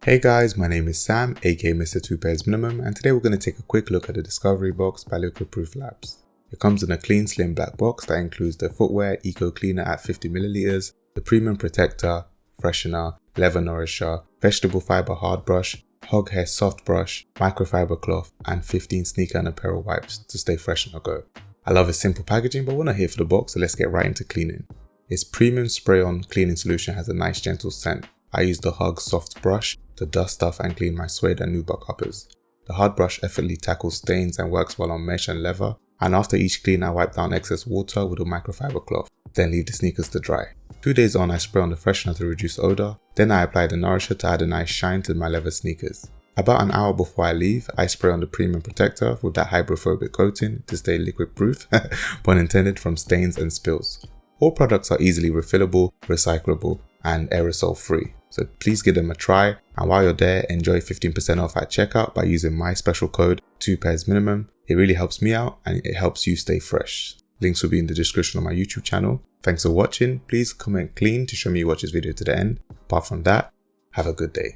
Hey guys, my name is Sam, aka Mr. 2 Pairs Minimum, and today we're going to take a quick look at the Discovery Box by Liquiproof Labs. It comes in a clean, slim black box that includes the footwear eco cleaner at 50ml, the premium protector, freshener, leather nourisher, vegetable fiber hard brush, hog hair soft brush, microfiber cloth, and 15 sneaker and apparel wipes to stay fresh on the go. I love its simple packaging, but we're not here for the box, so let's get right into cleaning. Its premium spray-on cleaning solution has a nice gentle scent. I use the Hug soft brush to dust off and clean my suede and nubuck uppers. The hard brush effortlessly tackles stains and works well on mesh and leather, and after each clean I wipe down excess water with a microfiber cloth, then leave the sneakers to dry. 2 days on I spray on the freshener to reduce odour, then I apply the nourisher to add a nice shine to my leather sneakers. About an hour before I leave, I spray on the premium protector with that hydrophobic coating to stay liquid proof, pun intended, from stains and spills. All products are easily refillable, recyclable, and aerosol free, so please give them a try, and while you're there, enjoy 15% off at checkout by using my special code 2PairsMinimum. It really helps me out and it helps you stay fresh. Links will be in the description on my YouTube channel. Thanks for watching. Please comment clean to show me you watch this video to the end. Apart from that, have a good day.